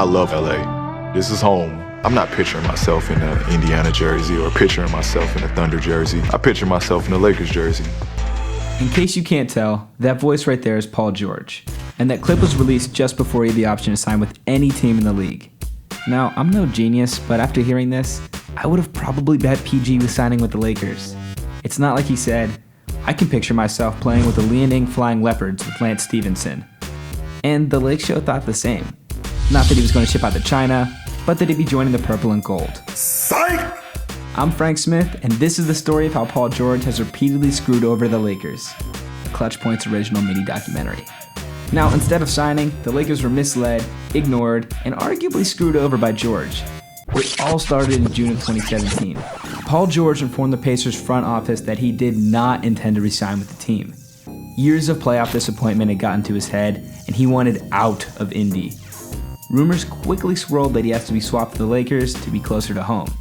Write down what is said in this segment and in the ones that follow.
I love LA. This is home. I'm not picturing myself in an Indiana jersey or picturing myself in a Thunder jersey. I picture myself in a Lakers jersey. In case you can't tell, that voice right there is Paul George. And that clip was released just before he had the option to sign with any team in the league. Now, I'm no genius, but after hearing this, I would have probably bet PG was signing with the Lakers. It's not like he said, I can picture myself playing with the Liaoning Flying Leopards with Lance Stevenson. And the Lake Show thought the same. Not that he was going to ship out to China, but that he'd be joining the purple and gold. Psych! I'm Frank Smith, and this is the story of how Paul George has repeatedly screwed over the Lakers, a ClutchPoints original mini-documentary. Now, instead of signing, the Lakers were misled, ignored, and arguably screwed over by George. It all started in June of 2017. Paul George informed the Pacers front office that he did not intend to resign with the team. Years of playoff disappointment had gotten to his head, and he wanted out of Indy. Rumors quickly swirled that he has to be swapped to the Lakers to be closer to home.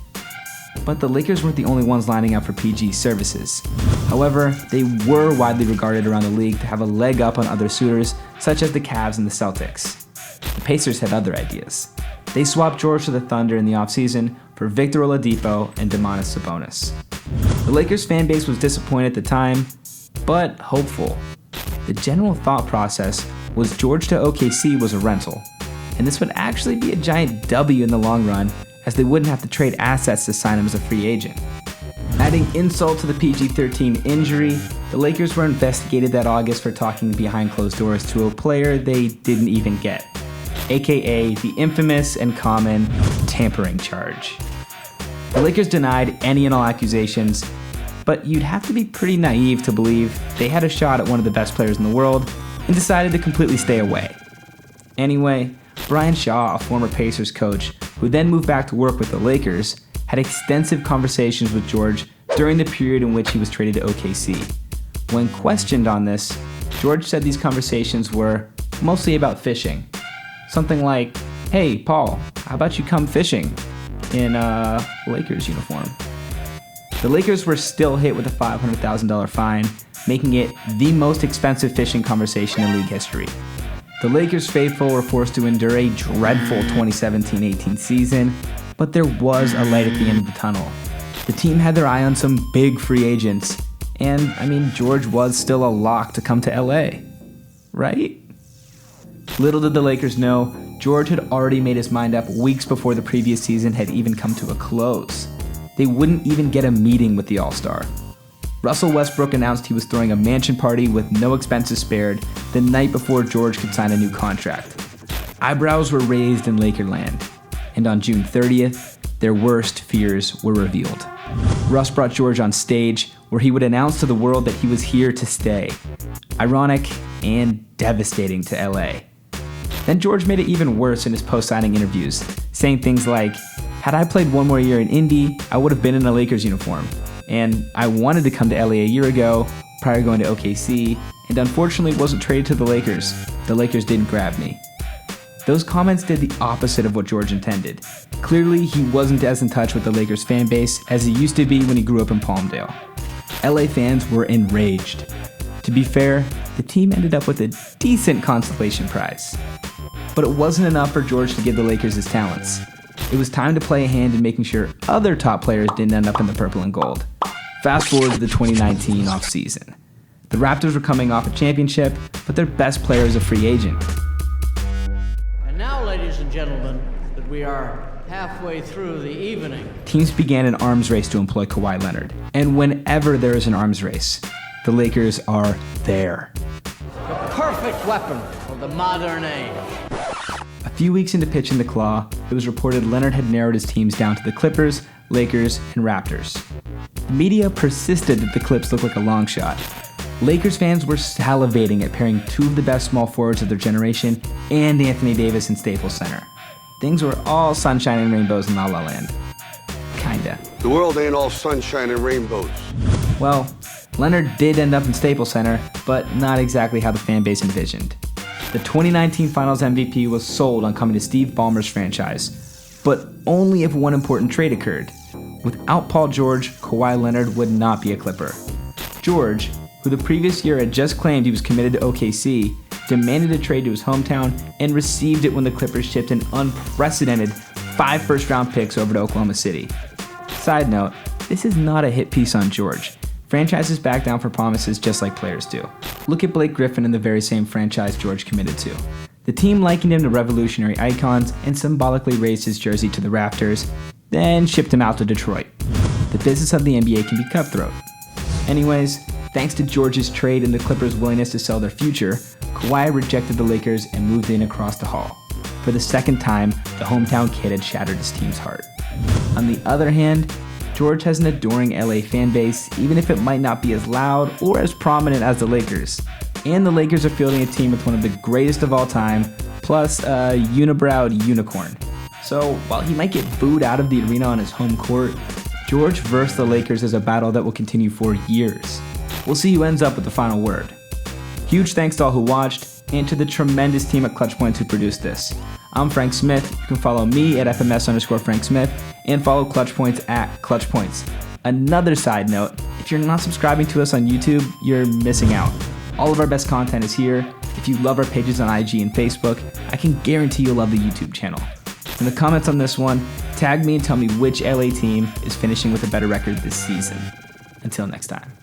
But the Lakers weren't the only ones lining up for PG's services. However, they were widely regarded around the league to have a leg up on other suitors, such as the Cavs and the Celtics. The Pacers had other ideas. They swapped George to the Thunder in the offseason for Victor Oladipo and Domantas Sabonis. The Lakers fan base was disappointed at the time, but hopeful. The general thought process was George to OKC was a rental, and this would actually be a giant W in the long run, as they wouldn't have to trade assets to sign him as a free agent. Adding insult to the PG-13 injury, the Lakers were investigated that August for talking behind closed doors to a player they didn't even get, aka the infamous and common tampering charge. The Lakers denied any and all accusations, but you'd have to be pretty naive to believe they had a shot at one of the best players in the world and decided to completely stay away. Anyway, Brian Shaw, a former Pacers coach, who then moved back to work with the Lakers, had extensive conversations with George during the period in which he was traded to OKC. When questioned on this, George said these conversations were mostly about fishing. Something like, hey, Paul, how about you come fishing in a Lakers uniform? The Lakers were still hit with a $500,000 fine, making it the most expensive fishing conversation in league history. The Lakers faithful were forced to endure a dreadful 2017-18 season, but there was a light at the end of the tunnel. The team had their eye on some big free agents, and George was still a lock to come to LA, right? Little did the Lakers know, George had already made his mind up weeks before the previous season had even come to a close. They wouldn't even get a meeting with the All-Star. Russell Westbrook announced he was throwing a mansion party with no expenses spared the night before George could sign a new contract. Eyebrows were raised in Lakerland, and on June 30th, their worst fears were revealed. Russ brought George on stage, where he would announce to the world that he was here to stay. Ironic and devastating to LA. Then George made it even worse in his post-signing interviews, saying things like, had I played one more year in Indy, I would have been in a Lakers uniform. And I wanted to come to LA a year ago, prior to going to OKC, and unfortunately wasn't traded to the Lakers. The Lakers didn't grab me. Those comments did the opposite of what George intended. Clearly, he wasn't as in touch with the Lakers fan base as he used to be when he grew up in Palmdale. LA fans were enraged. To be fair, the team ended up with a decent consolation prize. But it wasn't enough for George to give the Lakers his talents. It was time to play a hand in making sure other top players didn't end up in the purple and gold. Fast forward to the 2019 offseason. The Raptors were coming off a championship, but their best player is a free agent. And now, ladies and gentlemen, that we are halfway through the evening. Teams began an arms race to employ Kawhi Leonard. And whenever there is an arms race, the Lakers are there. The perfect weapon of the modern age. A few weeks into pitching the claw, it was reported Leonard had narrowed his teams down to the Clippers, Lakers, and Raptors. The media persisted that the Clips looked like a long shot. Lakers fans were salivating at pairing two of the best small forwards of their generation and Anthony Davis in Staples Center. Things were all sunshine and rainbows in La La Land. Kinda. The world ain't all sunshine and rainbows. Well, Leonard did end up in Staples Center, but not exactly how the fan base envisioned. The 2019 Finals MVP was sold on coming to Steve Ballmer's franchise, but only if one important trade occurred. Without Paul George, Kawhi Leonard would not be a Clipper. George, who the previous year had just claimed he was committed to OKC, demanded a trade to his hometown, and received it when the Clippers shipped an unprecedented 5 first-round picks over to Oklahoma City. Side note, this is not a hit piece on George. Franchises back down for promises just like players do. Look at Blake Griffin in the very same franchise George committed to. The team likened him to revolutionary icons and symbolically raised his jersey to the rafters, then shipped him out to Detroit. The business of the NBA can be cutthroat. Anyways, thanks to George's trade and the Clippers' willingness to sell their future, Kawhi rejected the Lakers and moved in across the hall. For the second time, the hometown kid had shattered his team's heart. On the other hand, George has an adoring LA fan base, even if it might not be as loud or as prominent as the Lakers. And the Lakers are fielding a team with one of the greatest of all time, plus a unibrowed unicorn. So while he might get booed out of the arena on his home court, George versus the Lakers is a battle that will continue for years. We'll see who ends up with the final word. Huge thanks to all who watched, and to the tremendous team at ClutchPoints who produced this. I'm Frank Smith. You can follow me at FMS_Frank Smith and follow ClutchPoints at ClutchPoints. Another side note, if you're not subscribing to us on YouTube, you're missing out. All of our best content is here. If you love our pages on IG and Facebook, I can guarantee you'll love the YouTube channel. In the comments on this one, tag me and tell me which LA team is finishing with a better record this season. Until next time.